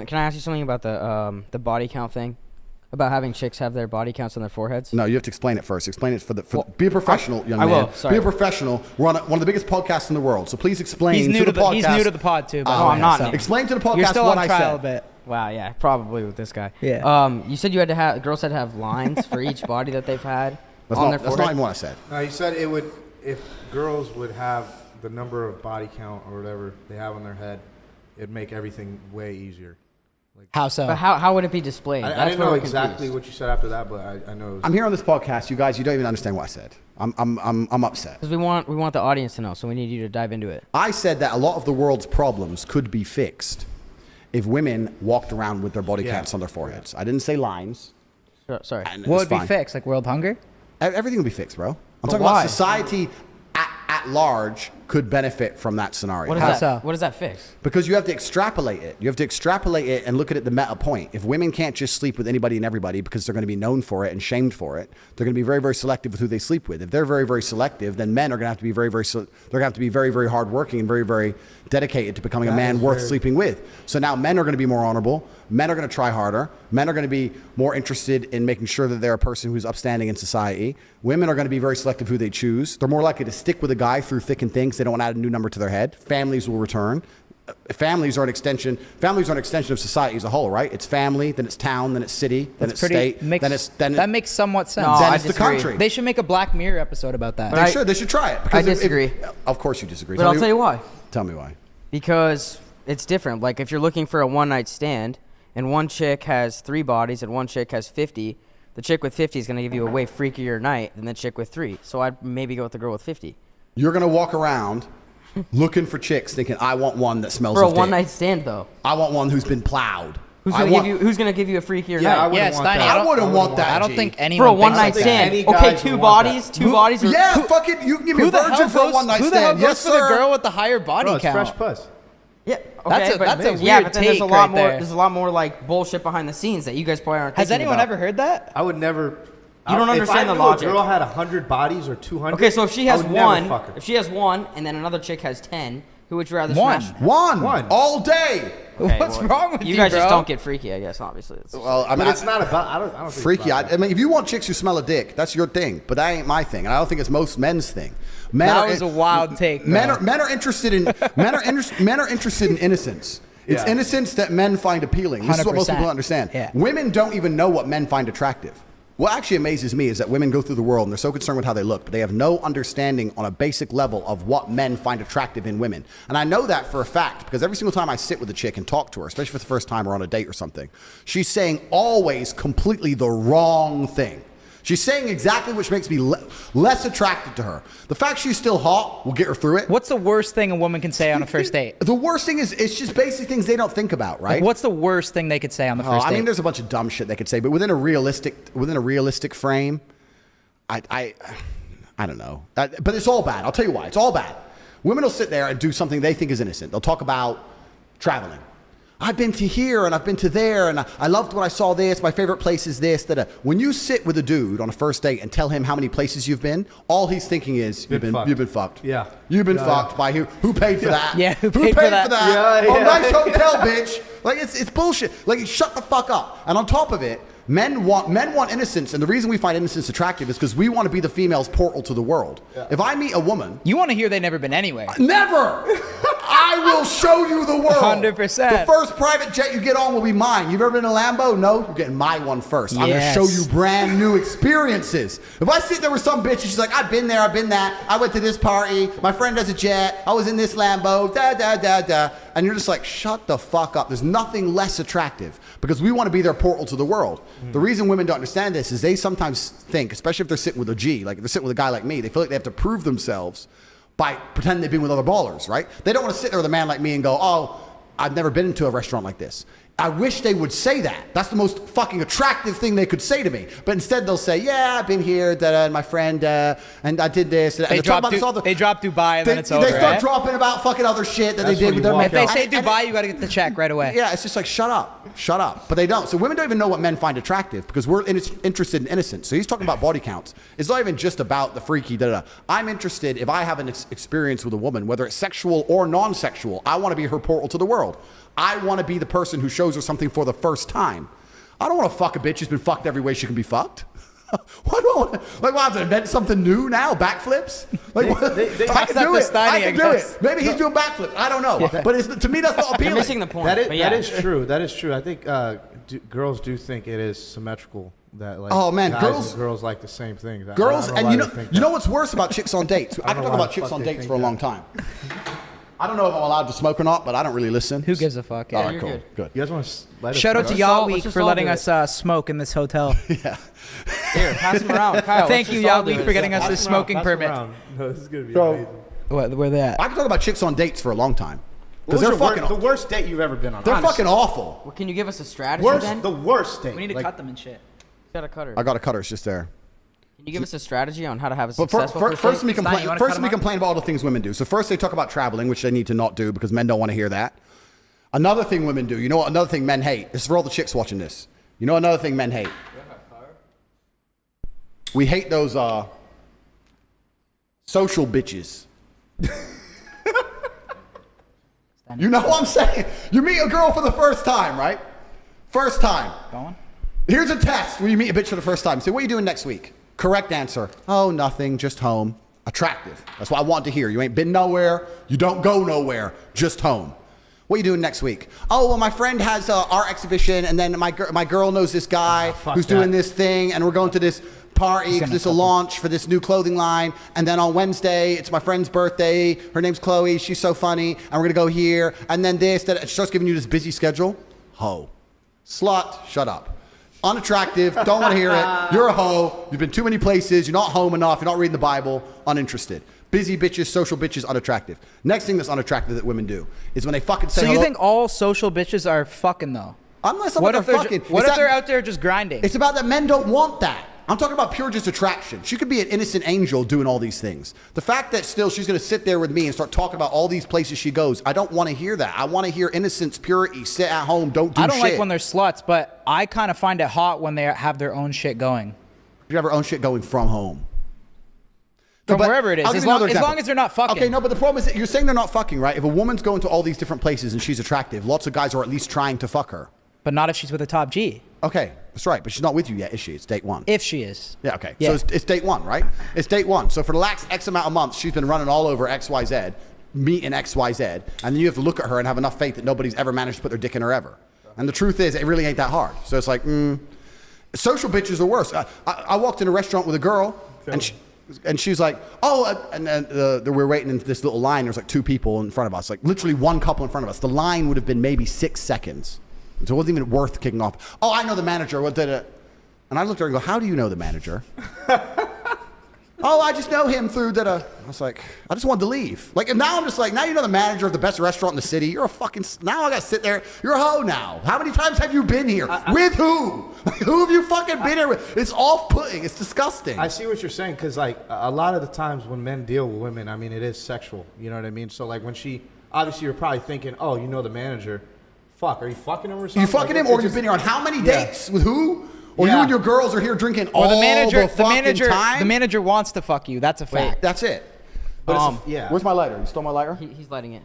Can I ask you something about the body count thing? About having chicks have their body counts on their foreheads? No, you have to explain it first. Explain it be a professional, young man. I will. Sorry. Be a professional. We're on one of the biggest podcasts in the world, so please explain to the podcast. He's new to the pod too. No, I'm not. Explain to the podcast You're still what on I trial said. a bit. Wow, yeah, probably with this guy. Yeah. You said you had to have girls had to have lines for each body that they've had on their forehead. That's not even what I said. No, you said it would if girls would have the number of body count or whatever they have on their head, it'd make everything way easier. How so? But how would it be displayed? I didn't know exactly what you said after that, but I know. I'm here on this podcast, you guys. You don't even understand what I said. I'm upset. Because we want the audience to know, so we need you to dive into it. I said that a lot of the world's problems could be fixed if women walked around with their body counts on their foreheads. I didn't say lines. Sorry. What would be fixed? Like world hunger? Everything would be fixed, bro. I'm talking about society at large could benefit from that scenario. What does that fix? Because you have to extrapolate it. You have to extrapolate it and look at it the meta point. If women can't just sleep with anybody and everybody because they're going to be known for it and shamed for it, they're going to be very, very selective with who they sleep with. If they're very, very selective, then men are going to have to be very, very, they're going to have to be very, very hardworking and very, very dedicated to becoming a man worth sleeping with. So now men are going to be more honorable. Men are going to try harder. Men are going to be more interested in making sure that they're a person who's upstanding in society. Women are going to be very selective who they choose. They're more likely to stick with a guy through thick and thin because they don't want to add a new number to their head. Families will return. Families are an extension of society as a whole, right? It's family, then it's town, then it's city, then it's state, that makes somewhat sense. No, then it's the country. They should make a Black Mirror episode about that. They should try it. I disagree. Of course you disagree. But I'll tell you why. Tell me why. Because it's different. Like if you're looking for a one-night stand and one chick has 3 bodies and one chick has 50, the chick with 50 is going to give you a way freakier night than the chick with 3. So I'd maybe go with the girl with 50. You're going to walk around looking for chicks thinking, I want one that smells for of a one-night stand, though. I want one who's been plowed. Who's gonna give you a freakier night? I wouldn't want that. I don't think anyone for a one-night stand. Okay, two bodies. Yeah, fuck it. You can give me a virgin for a one-night stand. Who the hell goes for the girl with the higher body count? It's fresh puss. Yeah, okay, that's a weird but then take right there. There's a lot more like bullshit behind the scenes that you guys probably aren't. Has anyone about. ever heard that? I would never. You don't understand the logic. If a girl had 100 bodies or 200. Okay, so if she has one, if she has one, and then another chick has 10, who would you rather One. smash? One. All day. Okay, What's wrong with you, You guys bro? just don't get freaky, I guess. Obviously. Well, I mean, But it's not about. I don't think freaky. It's about I mean, if you want chicks who smell a dick, that's your thing. But that ain't my thing, and I don't think it's most men's thing. That was a wild take. Men are interested in men are interested in innocence. It's innocence that men find appealing. This is what most people don't understand. Yeah. Women don't even know what men find attractive. What actually amazes me is that women go through the world and they're so concerned with how they look, but they have no understanding on a basic level of what men find attractive in women. And I know that for a fact because every single time I sit with a chick and talk to her, especially for the first time or on a date or something, she's saying always completely the wrong thing. She's saying exactly which makes me less attracted to her. The fact she's still hot will get her through it. What's the worst thing a woman can say on a first date? The worst thing is it's just basic things they don't think about, right? Like, what's the worst thing they could say on the first date? I mean, there's a bunch of dumb shit they could say, but within a realistic frame, I don't know. But it's all bad. I'll tell you why. It's all bad. Women will sit there and do something they think is innocent. They'll talk about traveling. I've been to here and I've been to there and I loved when I saw this. My favorite place is this. When you sit with a dude on a first date and tell him how many places you've been, all he's thinking is you've been fucked. Yeah. You've been fucked by who paid for that? Yeah, who paid for that? Oh, nice hotel, bitch. Like it's bullshit. Like shut the fuck up. And on top of it, men want innocence, and the reason we find innocence attractive is because we want to be the female's portal to the world. Yeah. If I meet a woman, you want to hear they've never been anywhere. Never. I will show you the world. 100%. The first private jet you get on will be mine. You've ever been in a Lambo? No, you're getting my one first. I'm going to show you brand new experiences. If I sit there with some bitch and she's like, I've been there, I've been that. I went to this party. My friend has a jet. I was in this Lambo. And you're just like, shut the fuck up. There's nothing less attractive because we want to be their portal to the world. The reason women don't understand this is they sometimes think, especially if they're sitting with a G, like if they're sitting with a guy like me, they feel like they have to prove themselves by pretending they've been with other ballers, right? They don't want to sit there with a man like me and go, oh, I've never been into a restaurant like this. I wish they would say that. That's the most fucking attractive thing they could say to me. But instead they'll say, yeah, I've been here, and my friend, and I did this. And they drop Dubai and then it's over. They start dropping about fucking other shit that they did with their men. If they say Dubai, you got to get the check right away. Yeah, it's just like, shut up. But they don't. So women don't even know what men find attractive because we're interested in innocence. So he's talking about body counts. It's not even just about the freaky, I'm interested, if I have an experience with a woman, whether it's sexual or non-sexual, I want to be her portal to the world. I want to be the person who shows her something for the first time. I don't want to fuck a bitch who's been fucked every way she can be fucked. Why do I want to, like, well, I have to invent something new now? Backflips? Like, I can do it. I can do it. Maybe he's doing backflips. I don't know. Yeah. But to me, that's not appealing. You're missing the point. That is true. That is true. I think girls do think it is symmetrical. That like oh man, guys and girls like the same thing. Girls, and you know what's worse about chicks on dates? I can talk about chicks on dates for a long time. I don't know if I'm allowed to smoke or not, but I don't really listen. Who gives a fuck? Yeah, all right, cool. Good. You guys want to let us Shout out to Let's Y'all all- Week let's just for all letting do us smoke in this hotel. Yeah. Here, pass them around. Kyle, Thank you, Y'all Week, for getting us Pass this them around, smoking pass them permit. around. No, this is gonna be So- amazing. Where they at? I can talk about chicks on dates for a long time. What Because was they're your fucking, the worst date you've ever been on? they're Honestly. fucking awful. Well, can you give us a strategy then? The worst date. We need to Like, cut them and shit. Got a cutter. I got a cutter. It's just there. Can you give us a strategy on how to have a But successful first, first we date? Stein, you wanna cut 'em up? complain about all the things women do. So first they talk about traveling, which they need to not do because men don't want to hear that. Another thing women do. You know what? Another thing men hate. This is for all the chicks watching this. You know another thing men hate. We hate those social bitches. You know what I'm saying? You meet a girl for the first time, right? First time. Go on. Here's a test when you meet a bitch for the first time. Say, what are you doing next week? Correct answer. Oh, nothing, just home. Attractive. That's what I want to hear. You ain't been nowhere. You don't go nowhere. Just home. What are you doing next week? Oh, well, my friend has art exhibition, and then my girl knows this guy who's doing this thing, and we're going to this party because it's a launch for this new clothing line. And then on Wednesday, it's my friend's birthday. Her name's Chloe. She's so funny. And we're going to go here. And then this, that. She starts giving you this busy schedule. Ho. Slut. Shut up. Unattractive. Don't want to hear it. You're a hoe. You've been too many places. You're not home enough. You're not reading the Bible. Uninterested. Busy bitches, social bitches, unattractive. Next thing that's unattractive that women do is when they fucking say So you hello. think all social bitches are fucking though? Unless I'm What they're if they're fucking. what It's if they're that- out there just grinding? It's about that men don't want that. I'm talking about pure just attraction. She could be an innocent angel doing all these things. The fact that still she's going to sit there with me and start talking about all these places she goes, I don't want to hear that. I want to hear innocence, purity, sit at home, don't do shit. I don't like when they're sluts, but I kind of find it hot when they have their own shit going. You have her own shit going from home. From But wherever it is, I'll give as you another long example. as they're not fucking. Okay, no, but the problem is that you're saying they're not fucking, right? If a woman's going to all these different places and she's attractive, lots of guys are at least trying to fuck her. But not if she's with a top G. Okay, that's right, but she's not with you yet, is she? It's date one. If she is. Yeah, okay. Yeah. So it's date one, right? It's date one. So for the last X amount of months, she's been running all over XYZ, meeting XYZ, and then you have to look at her and have enough faith that nobody's ever managed to put their dick in her ever. And the truth is, it really ain't that hard. So it's like, social bitches are worse. I walked in a restaurant with a girl, and she's like, oh, and then we're waiting in this little line. There's like two people in front of us, like literally one couple in front of us. The line would have been maybe 6 seconds. So it wasn't even worth kicking off. Oh, I know the manager. What did it? And I looked at her and go, how do you know the manager? Oh, I just know him through that. I was like, I just wanted to leave. Like, and now I'm just like, now you know the manager of the best restaurant in the city. You're a fucking, now I got to sit there. You're a hoe now. How many times have you been here? With who? Who have you fucking been here with? It's off-putting. It's disgusting. I see what you're saying because like a lot of the times when men deal with women, I mean, it is sexual. You know what I mean? So like when she, obviously you're probably thinking, oh, you know the manager. Fuck, are you fucking him or something? You fucking like, him, or you've been here on how many dates? With who? Or you Yeah. and your girls are here drinking Or all the manager, the fucking time? the manager wants to fuck you. That's a fact. That's it. But yeah. Where's my lighter? You stole my lighter? He's lighting it.